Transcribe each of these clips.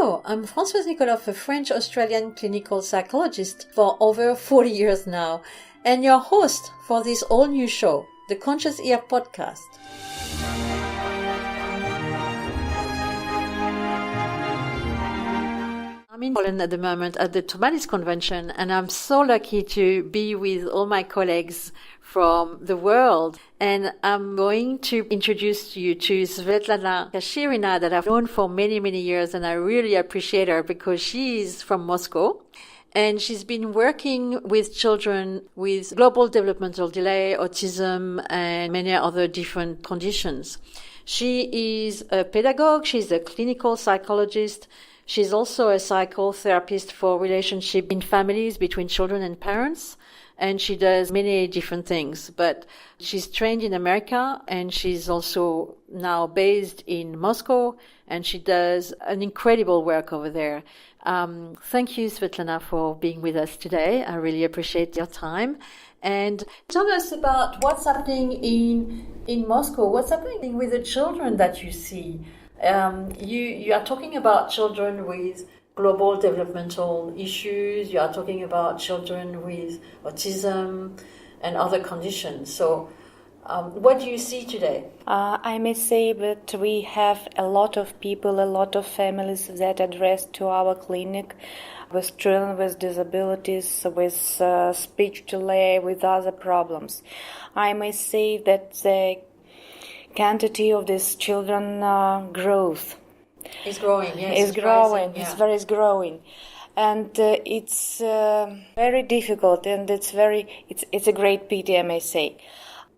Hello, I'm Françoise Nicolov, a French-Australian clinical psychologist for over 40 years now, and your host for this all-new show, the Conscious Ear podcast. I'm in Poland at the moment at the Tomalis Convention, and I'm so lucky to be with all my colleagues from the world. And I'm going to introduce you to Svetlana Kashirina that I've known for many, many years, and I really appreciate her because she is from Moscow. And she's been working with children with global developmental delay, autism, and many other different conditions. She is a pedagogue. She's a clinical psychologist. She's also a psychotherapist for relationship in families between children and parents. And she does many different things, but she's trained in America and she's also now based in Moscow, and she does an incredible work over there. Thank you, Svetlana, for being with us today. I really appreciate your time. And tell us about what's happening in Moscow. What's happening with the children that you see? You are talking about children with global developmental issues. You are talking about children with autism and other conditions. So what do you see today? I may say that we have a lot of people, a lot of families that address to our clinic with children with disabilities, with speech delay, with other problems. I may say that the quantity of these children grows. It's growing, yes. It's growing, rising, yeah. It's growing. And it's very difficult, and it's a great pity, I may say.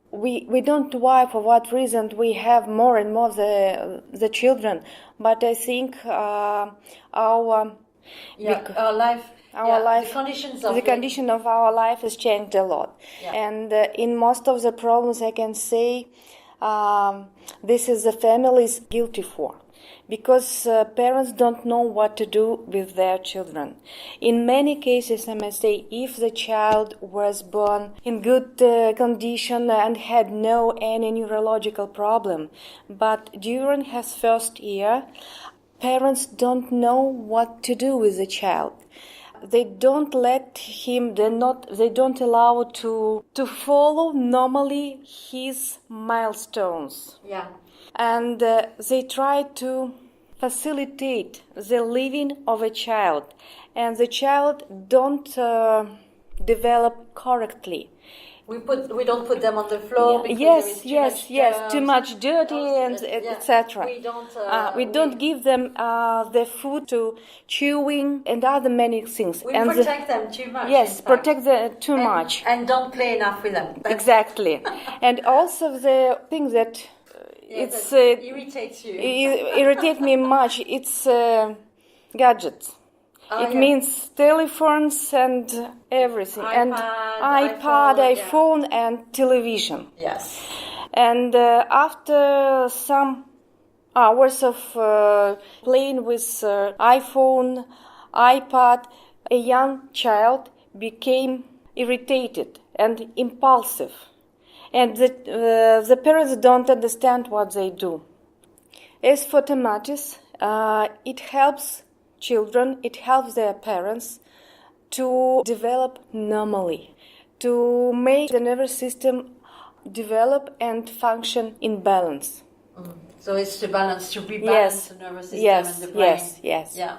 We don't know why, for what reason we have more and more the children, but I think our life, the condition of our life has changed a lot. Yeah. And in most of the problems, I can say this is the families guilty for. Because parents don't know what to do with their children. In many cases, I must say, if the child was born in good condition and had any neurological problem, but during his first year, parents don't know what to do with the child. They don't let him, they don't allow to follow normally his milestones. Yeah. And they try to facilitate the living of a child, and the child don't develop correctly. We don't put them on the floor. Yes. Too much dirty and etc. We don't give them the food to chewing and other many things. We protect them too much. Yes, protect them too much. And don't play enough with them. Exactly. And also the thing that irritates you. Irritates me much. It's gadgets. Means telephones and everything, iPad, iPhone, and television. Yes. And after some hours of playing with iPhone, iPad, a young child became irritated and impulsive. And the parents don't understand what they do. As for Tomatis, it helps children, it helps their parents to develop normally, to make the nervous system develop and function in balance. So it's to rebalance the nervous system and the brain. Yes. Yeah.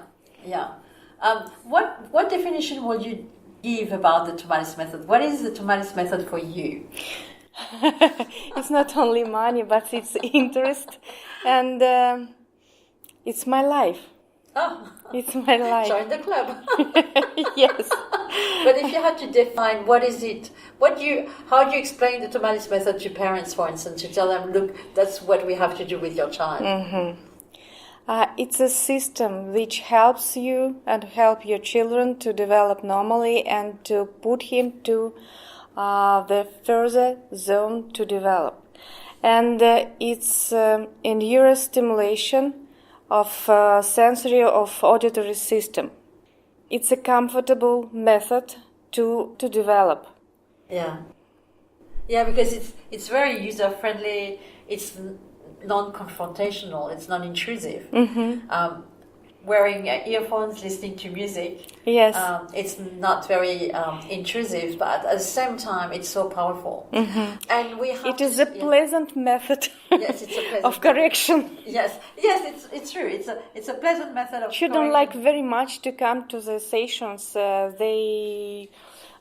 What definition would you give about the Tomatis method? What is the Tomatis method for you? It's not only money, but it's interest, and it's my life. Oh, it's my life. Join the club. Yes. But if you had to define, what is it? How do you explain the Tomatis method to parents, for instance, to tell them, look, that's what we have to do with your child? Mm-hmm. It's a system which helps you and help your children to develop normally and to put him to the further zone to develop. And it's in neurostimulation of sensory of auditory system. It's a comfortable method to develop. Yeah, because it's very user friendly. It's non-confrontational. It's non-intrusive. Mm-hmm. wearing earphones, listening to music. Yes. It's not very intrusive, but at the same time, it's so powerful. And we have It is a pleasant method yes, it's a pleasant of correction. Yes, it's true. It's a pleasant method of Children correction. like very much to come to the sessions. They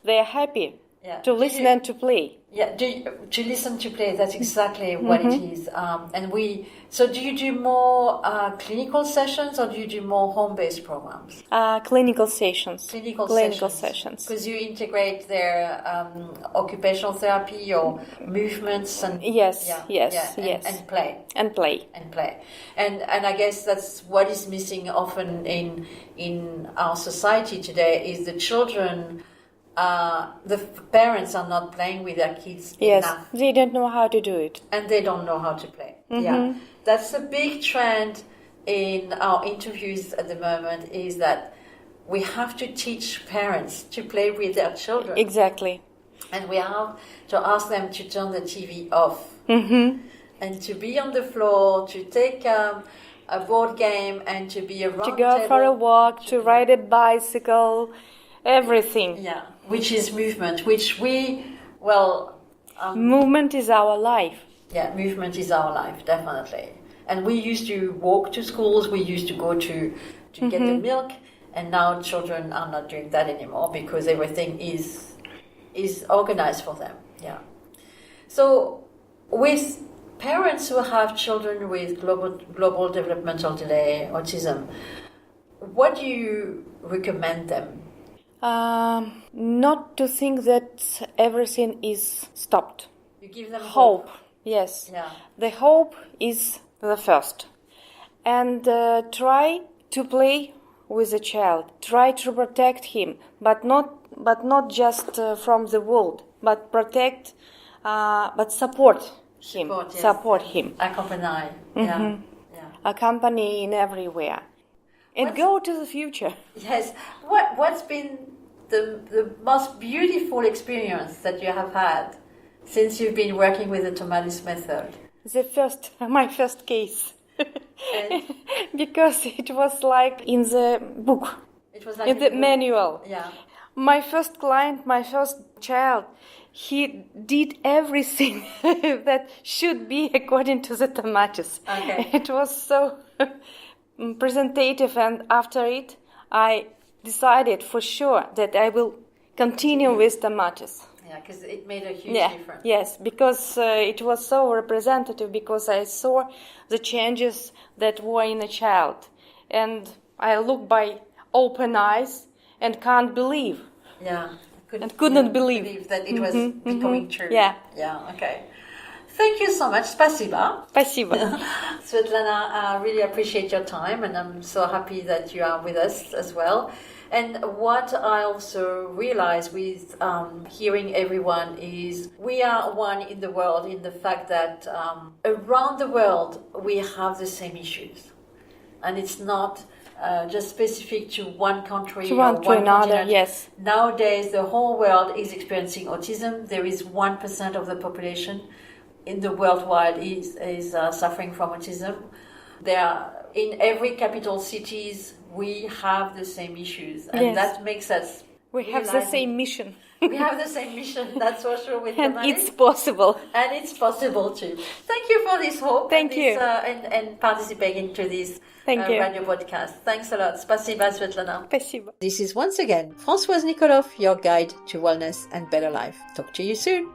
are happy to listen and to play. Yeah, to listen to play. That's exactly what it is. So do you do more clinical sessions or do you do more home-based programs? Clinical sessions. Clinical sessions. Because you integrate their occupational therapy or movements and Yes. and play. And play. And I guess that's what is missing often in our society today is the children. The parents are not playing with their kids enough. They don't know how to do it. And they don't know how to play. Yeah, that's a big trend in our interviews at the moment is that we have to teach parents to play with their children. Exactly. And we have to ask them to turn the TV off and to be on the floor, to take a board game and to be around to go for a walk, to ride a bicycle, everything. Yeah, which is movement, which movement is our life. Yeah, movement is our life, definitely. And we used to walk to schools, we used to go to get the milk, and now children are not doing that anymore because everything is organized for them. Yeah. So with parents who have children with global developmental delay, autism, what do you recommend them? Not to think that everything is stopped. You give them hope. Yes. Yeah. The hope is the first. And try to play with the child. Try to protect him, but not just from the world, but protect, but support him. Support him. Accompany. Yeah. Accompany in everywhere. And go to the future. Yes. What's been the most beautiful experience that you have had since you've been working with the Tomatis method? My first case. Because it was like in the book. It was like in the manual. Yeah. My first client, my first child, he did everything that should be according to the Tomatis. Okay. It was so presentative, and after it, I decided for sure that I will continue with Tomatis. Yeah, because it made a huge difference. Yes, because it was so representative, because I saw the changes that were in a child. And I look by open eyes and can't believe. Yeah. Could not believe that it was becoming true. Yeah. Yeah, okay. Thank you so much. Spasiba. Spasiba. Svetlana, I really appreciate your time, and I'm so happy that you are with us as well. And what I also realize with hearing everyone is we are one in the world, in the fact that around the world we have the same issues. And it's not just specific to one country or one another, continent. yes. Nowadays the whole world is experiencing autism. There is 1% of the population in the worldwide is suffering from autism. There are, in every capital cities, we have the same issues, and that makes us. We have the same mission. We have the same mission. That's for sure. With and it's possible. And it's possible too. Thank you for this hope. Thank you. And participating into this radio podcast. Thanks a lot. Spasiba, Svetlana. Spasiba. This is once again Françoise Nikolov, your guide to wellness and better life. Talk to you soon.